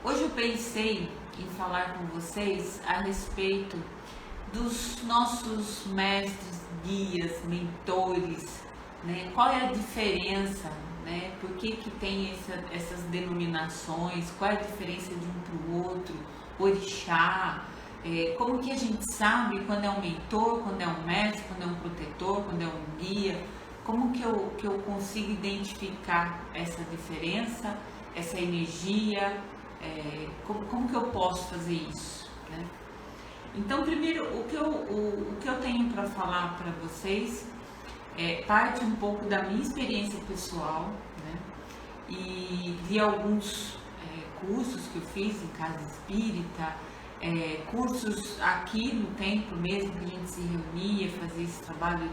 Hoje eu pensei em falar com vocês a respeito dos nossos mestres, guias, mentores, né? Qual é a diferença, né? Por que tem essas denominações? Qual é a diferença de um para o outro? Orixá, como que a gente sabe quando é um mentor, quando é um mestre, quando é um protetor, quando é um guia? Como que eu consigo identificar essa diferença, essa energia? Como que eu posso fazer isso, né? Então, primeiro, o que eu tenho para falar para vocês parte um pouco da minha experiência pessoal, né? E de alguns cursos que eu fiz em casa espírita, cursos aqui no templo mesmo, que a gente se reunia, fazia esse trabalho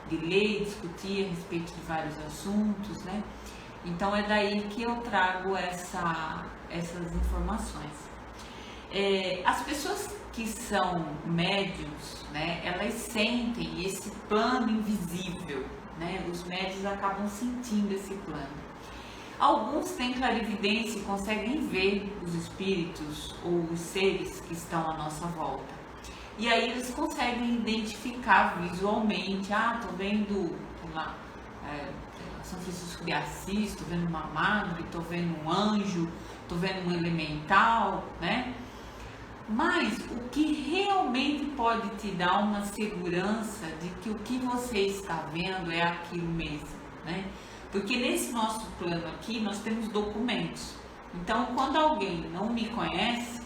de ler, discutir a respeito de vários assuntos, né? Então é daí que eu trago essas informações. As pessoas que são médiums, né, elas sentem esse plano invisível, né? Os médiums acabam sentindo esse plano. Alguns têm clarividência e conseguem ver os espíritos ou os seres que estão à nossa volta. E aí eles conseguem identificar visualmente, tô vendo lá, São Francisco de Assis, estou vendo uma madre, estou vendo um anjo, estou vendo um elemental, né? Mas o que realmente pode te dar uma segurança de que o que você está vendo é aquilo mesmo, né? Porque nesse nosso plano aqui nós temos documentos. Então, quando alguém não me conhece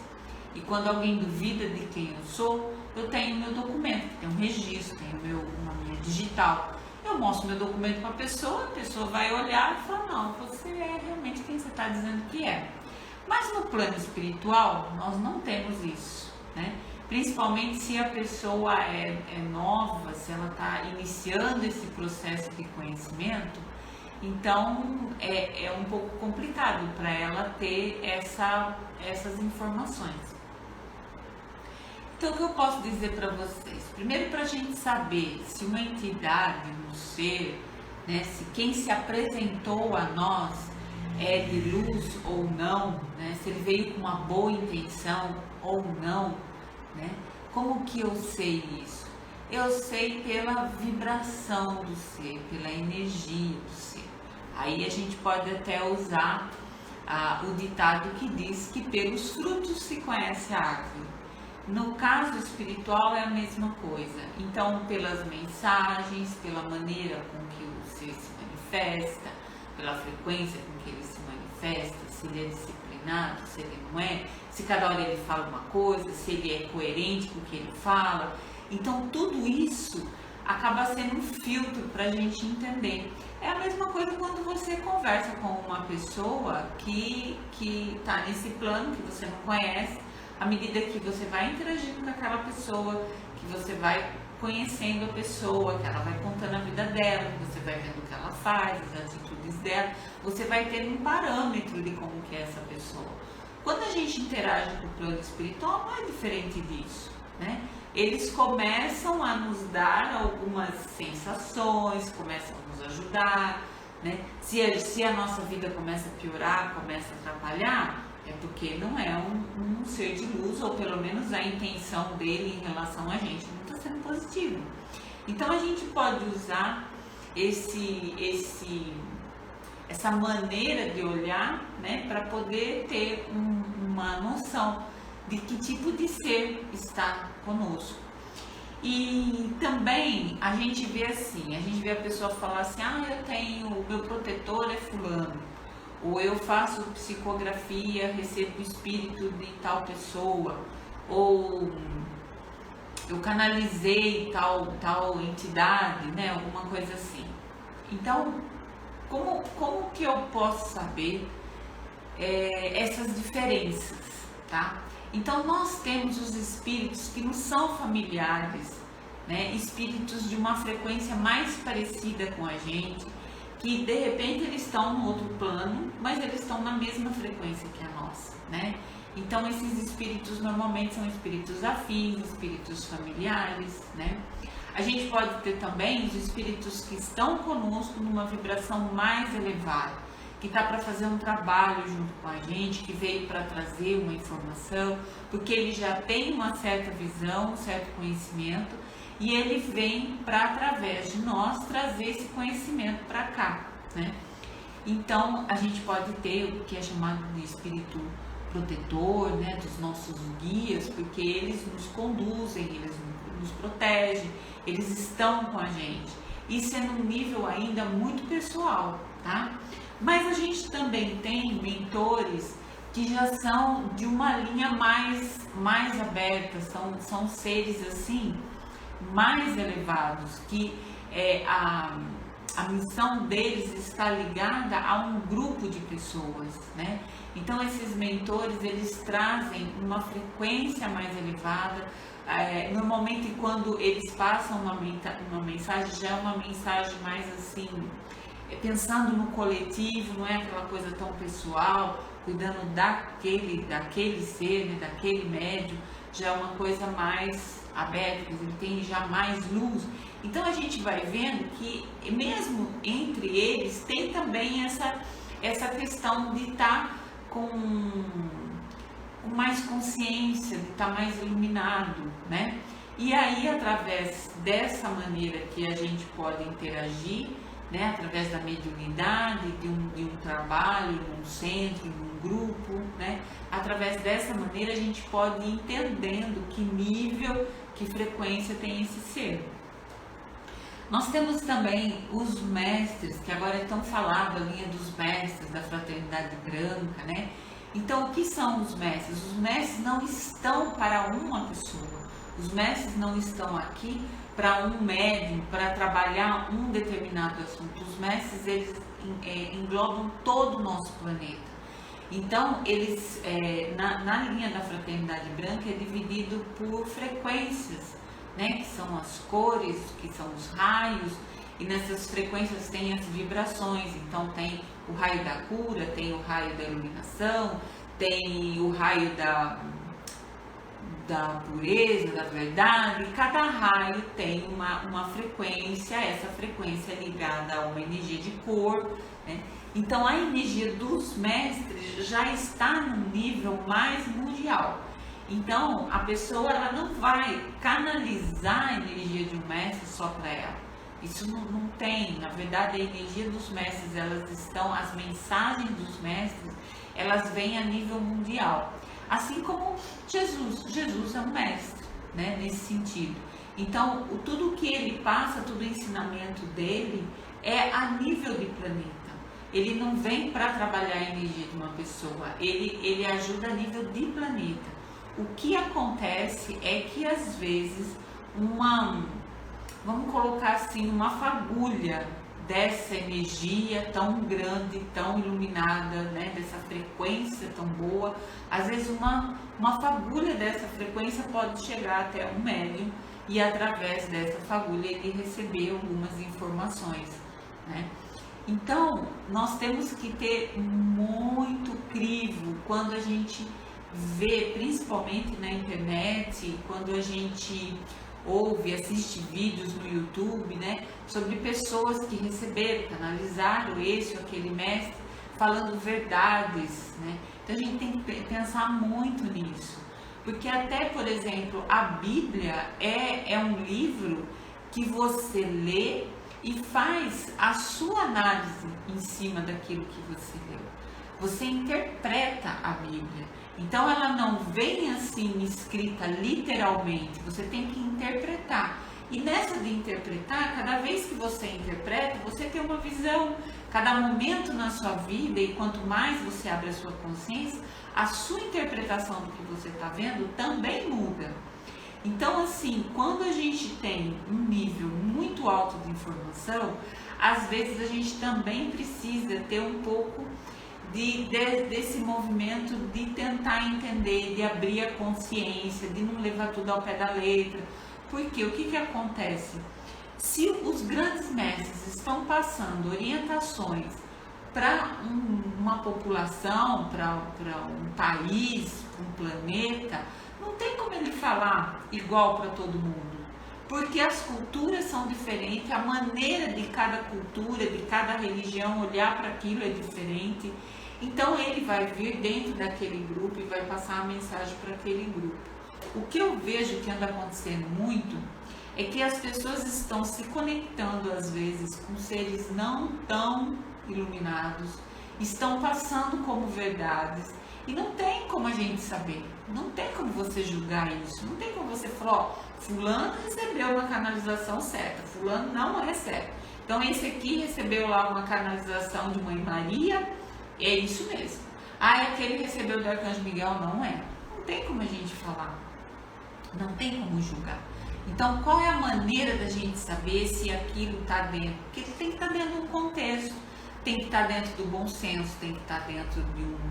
e quando alguém duvida de quem eu sou, eu tenho meu documento, tem um registro, tenho uma minha digital. Eu mostro meu documento para a pessoa vai olhar e falar, não, você é realmente quem você está dizendo que é. Mas no plano espiritual, nós não temos isso, né? Principalmente se a pessoa é nova, se ela está iniciando esse processo de conhecimento, então é um pouco complicado para ela ter essas informações. Então, o que eu posso dizer para vocês? Primeiro, para a gente saber se uma entidade, um ser, né, se quem se apresentou a nós é de luz ou não, né, se ele veio com uma boa intenção ou não, né? Como que eu sei isso? Eu sei pela vibração do ser, pela energia do ser. Aí a gente pode até usar o ditado que diz que pelos frutos se conhece a árvore. No caso espiritual é a mesma coisa. Então, pelas mensagens, pela maneira com que o ser se manifesta, pela frequência com que ele se manifesta, se ele é disciplinado, se ele não é, se cada hora ele fala uma coisa, se ele é coerente com o que ele fala. Então, tudo isso acaba sendo um filtro para a gente entender. É a mesma coisa quando você conversa com uma pessoa que está nesse plano, que você não conhece. À medida que você vai interagindo com aquela pessoa, que você vai conhecendo a pessoa, que ela vai contando a vida dela, que você vai vendo o que ela faz, as atitudes dela, você vai tendo um parâmetro de como que é essa pessoa. Quando a gente interage com o plano espiritual, não é diferente disso, né? Eles começam a nos dar algumas sensações, começam a nos ajudar, né? Se a nossa vida começa a piorar, começa a atrapalhar, é porque não é um ser de luz, ou pelo menos a intenção dele em relação a gente não está sendo positiva. Então a gente pode usar essa maneira de olhar, né, para poder ter uma noção de que tipo de ser está conosco. E também a gente vê assim, a gente vê a pessoa falar assim, o meu protetor é fulano, ou eu faço psicografia, recebo o espírito de tal pessoa, ou eu canalizei tal entidade, né, alguma coisa assim. Então, como que eu posso saber essas diferenças, tá? Então, nós temos os espíritos que nos são familiares, né? Espíritos de uma frequência mais parecida com a gente, que de repente eles estão no outro plano, mas eles estão na mesma frequência que a nossa, né? Então, esses espíritos normalmente são espíritos afins, espíritos familiares, né? A gente pode ter também os espíritos que estão conosco numa vibração mais elevada, que está para fazer um trabalho junto com a gente, que veio para trazer uma informação, porque ele já tem uma certa visão, um certo conhecimento, e ele vem para, através de nós, trazer esse conhecimento para cá, né? Então, a gente pode ter o que é chamado de espírito protetor, né, dos nossos guias, porque eles nos conduzem, eles nos protegem, eles estão com a gente. Isso é num nível ainda muito pessoal, tá? Mas a gente também tem mentores que já são de uma linha mais aberta, são seres assim, mais elevados, que a missão deles está ligada a um grupo de pessoas, né? Então esses mentores, eles trazem uma frequência mais elevada. Normalmente quando eles passam uma mensagem, já é uma mensagem mais assim, pensando no coletivo, não é aquela coisa tão pessoal, cuidando daquele ser, né, daquele médium, já é uma coisa mais aberta, ele tem já mais luz. Então a gente vai vendo que mesmo entre eles tem também essa questão de estar com mais consciência, de estar mais iluminado, né? E aí, através dessa maneira que a gente pode interagir, né, através da mediunidade, de um trabalho, num centro, num grupo, né, através dessa maneira a gente pode ir entendendo que nível, que frequência tem esse ser. Nós temos também os mestres, que agora é tão falado, a linha dos mestres da Fraternidade Branca, né? Então, o que são os mestres? Os mestres não estão para uma pessoa, os mestres não estão aqui para um médium, para trabalhar um determinado assunto. Os mestres, eles englobam todo o nosso planeta. Então, eles, na linha da Fraternidade Branca, é dividido por frequências, né, que são as cores, que são os raios, e nessas frequências tem as vibrações. Então tem o raio da cura, tem o raio da iluminação, tem o raio da pureza, da verdade. Cada raio tem uma frequência, essa frequência é ligada a uma energia de cor, né? Então a energia dos mestres já está num nível mais mundial. Então, a pessoa, ela não vai canalizar a energia de um mestre só para ela. Isso não tem. Na verdade, a energia dos mestres, as mensagens dos mestres, elas vêm a nível mundial. Assim como Jesus é um mestre, né, nesse sentido. Então, tudo que ele passa, todo o ensinamento dele é a nível de planeta. Ele não vem para trabalhar a energia de uma pessoa, ele ajuda a nível de planeta. O que acontece é que às vezes vamos colocar assim, uma fagulha dessa energia tão grande, tão iluminada, né, dessa frequência tão boa, às vezes uma fagulha dessa frequência pode chegar até um médium e através dessa fagulha ele receber algumas informações, né? Então, nós temos que ter muito crivo quando a gente vê, principalmente na internet, quando a gente ouve, assiste vídeos no YouTube, né, sobre pessoas que receberam, canalizaram esse ou aquele mestre, falando verdades, né? Então a gente tem que pensar muito nisso, porque até, por exemplo, a Bíblia é um livro que você lê e faz a sua análise em cima daquilo que você leu. Você interpreta a Bíblia. Então ela não vem assim escrita literalmente, você tem que interpretar. E nessa de interpretar, cada vez que você interpreta, você tem uma visão. Cada momento na sua vida, e quanto mais você abre a sua consciência, a sua interpretação do que você está vendo também muda. Então, assim, quando a gente tem um nível muito alto de informação, às vezes a gente também precisa ter um pouco desse movimento de tentar entender, de abrir a consciência, de não levar tudo ao pé da letra. Porque o que acontece? Se os grandes mestres estão passando orientações para uma população, para um país, para um planeta, não tem como ele falar igual para todo mundo. porque as culturas são diferentes, a maneira de cada cultura, de cada religião olhar para aquilo é diferente. Então ele vai vir dentro daquele grupo e vai passar a mensagem para aquele grupo. O que eu vejo que anda acontecendo muito é que as pessoas estão se conectando às vezes com seres não tão iluminados, estão passando como verdades e não tem como a gente saber, não tem como você julgar isso, não tem como você falar, ó, fulano recebeu uma canalização certa, fulano não é certo. Então esse aqui recebeu lá uma canalização de Mãe Maria, é isso mesmo. Ah, aquele recebeu do Arcanjo Miguel, não é. Não tem como a gente falar, não tem como julgar. Então qual é a maneira da gente saber se aquilo está dentro? Porque tem que estar dentro de um contexto, tem que estar dentro do bom senso, tem que estar dentro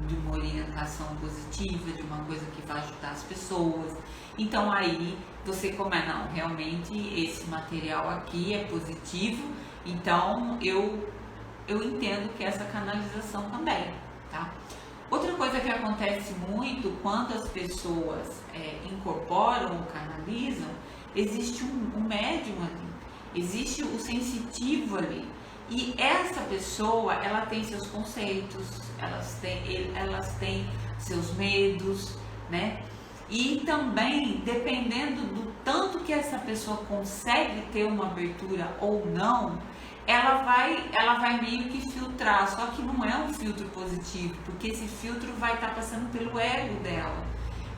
de uma orientação positiva, de uma coisa que vai ajudar as pessoas. Então aí você começa, não, realmente esse material aqui é positivo, então eu entendo que essa canalização também, tá? Outra coisa que acontece muito quando as pessoas incorporam ou canalizam, existe um médium ali, existe o sensitivo ali. E essa pessoa, ela tem seus conceitos, elas têm seus medos, né? E também, dependendo do tanto que essa pessoa consegue ter uma abertura ou não, ela vai meio que filtrar, só que não é um filtro positivo, porque esse filtro vai estar passando pelo ego dela.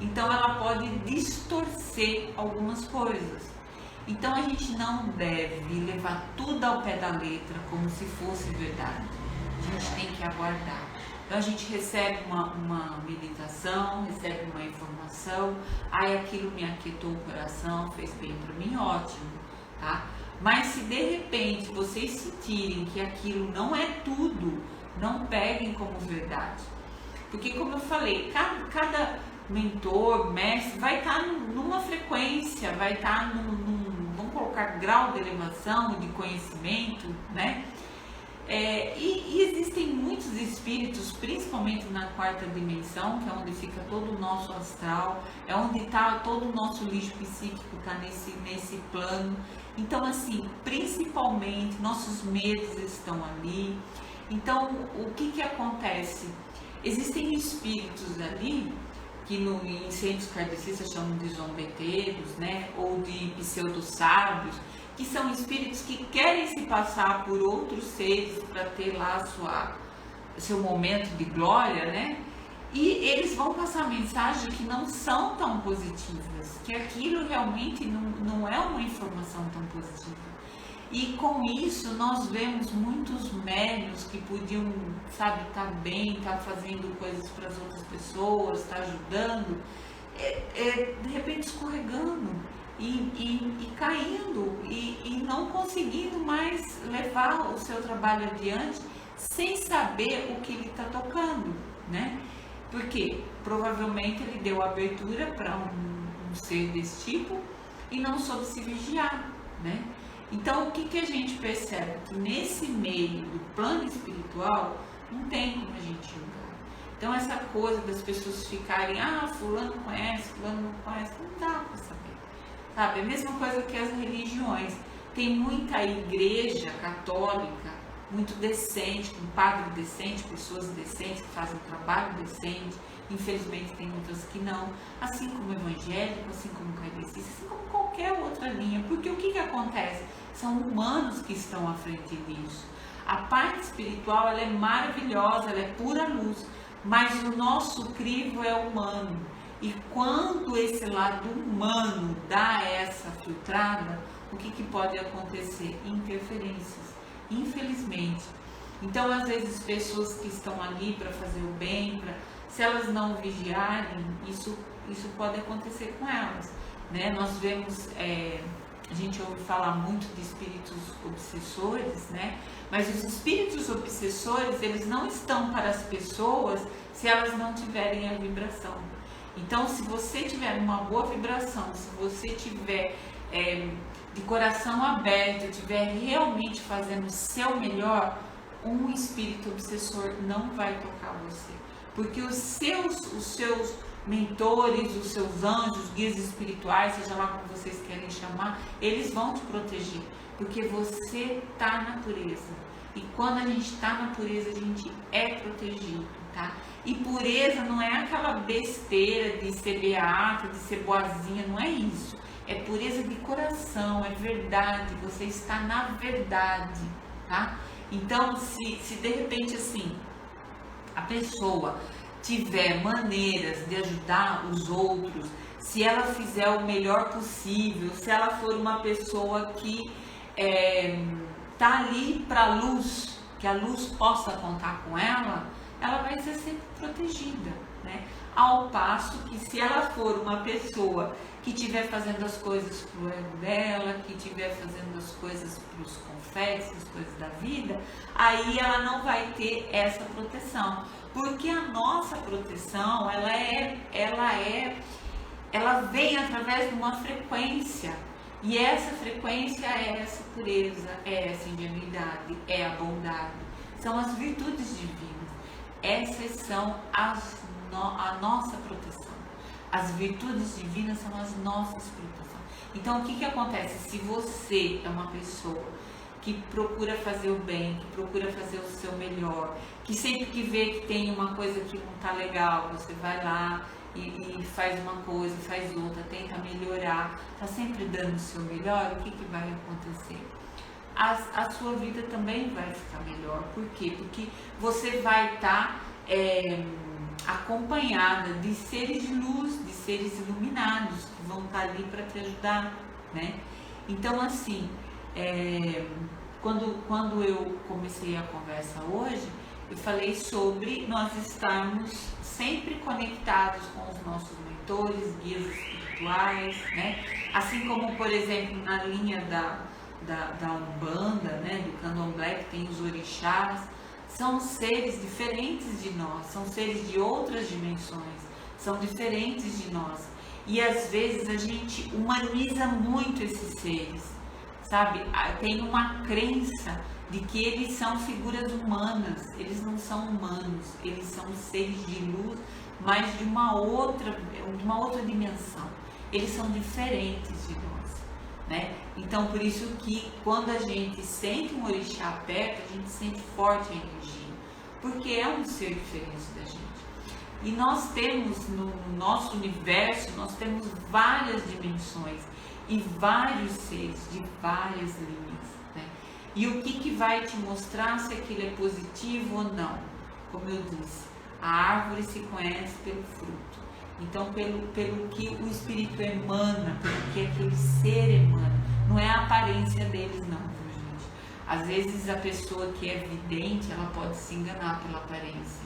Então ela pode distorcer algumas coisas. Então a gente não deve levar tudo ao pé da letra como se fosse verdade. A gente tem que aguardar. Então a gente recebe uma meditação, recebe uma informação, aí aquilo me aquietou o coração, fez bem para mim, ótimo, tá? Mas se de repente vocês sentirem que aquilo não é tudo, não peguem como verdade. Porque como eu falei, cada mentor, mestre, vai estar numa frequência, vai estar vamos colocar grau de elevação, de conhecimento, né? E existem muitos espíritos, principalmente na quarta dimensão, que é onde fica todo o nosso astral, é onde está todo o nosso lixo psíquico, está nesse plano. Então, assim, principalmente, nossos medos estão ali. Então, o que acontece? Existem espíritos ali, que em centros kardecistas chamam de zombeteiros, né? Ou de pseudo-sábios, que são espíritos que querem se passar por outros seres para ter lá seu momento de glória, né? E eles vão passar mensagens que não são tão positivas, que aquilo realmente não é uma informação tão positiva. E com isso nós vemos muitos médiuns que podiam, sabe, estar bem, estar fazendo coisas para as outras pessoas, estar ajudando, de repente escorregando e caindo e não conseguindo mais levar o seu trabalho adiante sem saber o que ele está tocando, né? Porque provavelmente ele deu abertura para um ser desse tipo e não soube se vigiar, né? Então o que a gente percebe? Que nesse meio do plano espiritual não tem como a gente julgar. Então essa coisa das pessoas ficarem, fulano conhece, fulano não conhece, não dá para saber. Sabe? É a mesma coisa que as religiões. Tem muita igreja católica muito decente, com padre decente, pessoas decentes que fazem um trabalho decente. Infelizmente tem outras que não, assim como evangélico, assim como kardecista, assim como qualquer outra linha. Porque o que acontece? São humanos que estão à frente disso. A parte espiritual, ela é maravilhosa, ela é pura luz, mas o nosso crivo é humano. E quando esse lado humano dá essa filtrada, o que pode acontecer? Interferências, infelizmente. Então, às vezes, pessoas que estão ali para fazer o bem, se elas não vigiarem, isso pode acontecer com elas, né? Nós vemos, a gente ouve falar muito de espíritos obsessores, né? Mas os espíritos obsessores, eles não estão para as pessoas se elas não tiverem a vibração. Então, se você tiver uma boa vibração, se você tiver de coração aberto, estiver realmente fazendo o seu melhor, um espírito obsessor não vai tocar você. Porque os seus mentores, os seus anjos, guias espirituais, seja lá como vocês querem chamar, eles vão te proteger, porque você está na pureza. E quando a gente está na pureza, a gente é protegido, tá? E pureza não é aquela besteira de ser beata, de ser boazinha, não é isso. É pureza de coração, é verdade, você está na verdade, tá? Então, se de repente assim, a pessoa tiver maneiras de ajudar os outros, se ela fizer o melhor possível, se ela for uma pessoa que tá ali para a luz, que a luz possa contar com ela, ela vai ser sempre protegida, né? Ao passo que se ela for uma pessoa que estiver fazendo as coisas pro ego dela, que estiver fazendo as coisas pros confetes, as coisas da vida, aí ela não vai ter essa proteção, porque a nossa proteção, ela vem através de uma frequência, e essa frequência é essa pureza, é essa ingenuidade, é a bondade, são as virtudes divinas. Essas são a nossa proteção. As virtudes divinas são as nossas proteções. Então, o que acontece? Se você é uma pessoa que procura fazer o bem, que procura fazer o seu melhor, que sempre que vê que tem uma coisa que não está legal, você vai lá e faz uma coisa, faz outra, tenta melhorar, está sempre dando o seu melhor, o que vai acontecer? A sua vida também vai ficar melhor. Por quê? Porque você vai estar acompanhada de seres de luz, de seres iluminados, que vão estar ali para te ajudar, né? Então, assim, quando eu comecei a conversa hoje, eu falei sobre nós estarmos sempre conectados com os nossos mentores, guias espirituais, né? Assim como, por exemplo, na linha da Umbanda, né, do Candomblé, que tem os orixás, são seres diferentes de nós, são seres de outras dimensões, são diferentes de nós. E às vezes a gente humaniza muito esses seres, sabe? Tem uma crença de que eles são figuras humanas, eles não são humanos, eles são seres de luz, mas de uma outra dimensão. Eles são diferentes de nós, né? Então, por isso que quando a gente sente um orixá perto, a gente sente forte a energia, porque é um ser diferente da gente. E nós temos no nosso universo, nós temos várias dimensões e vários seres de várias linhas, né? E o que vai te mostrar se aquilo é positivo ou não? Como eu disse, a árvore se conhece pelo fruto. Então, pelo que o espírito emana, pelo que aquele ser emana, não é a aparência deles não, viu, gente? Às vezes a pessoa que é vidente, ela pode se enganar pela aparência.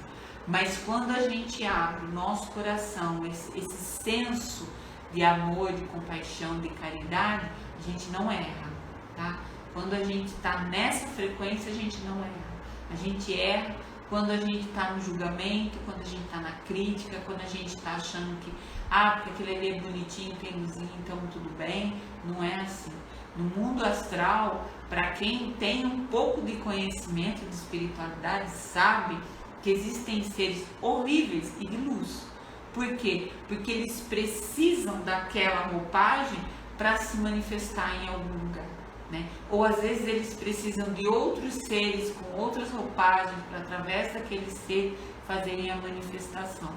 Mas quando a gente abre o nosso coração, esse senso de amor, de compaixão, de caridade, a gente não erra, tá? Quando a gente está nessa frequência, a gente não erra. A gente erra quando a gente está no julgamento, quando a gente está na crítica, quando a gente está achando que porque aquele ali é bonitinho, tem luzinha, então tudo bem. Não é assim. No mundo astral, para quem tem um pouco de conhecimento de espiritualidade, sabe que existem seres horríveis e de luz. Por quê? Porque eles precisam daquela roupagem para se manifestar em algum lugar, né? Ou às vezes eles precisam de outros seres com outras roupagens para através daquele ser fazerem a manifestação.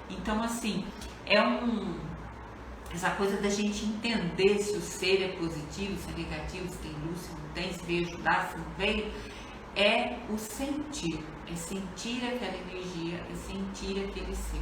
Então, assim, essa coisa da gente entender se o ser é positivo, se é negativo, se tem luz, se não tem, se veio ajudar, se não veio, é o sentir, é sentir aquela energia, é sentir aquele ser.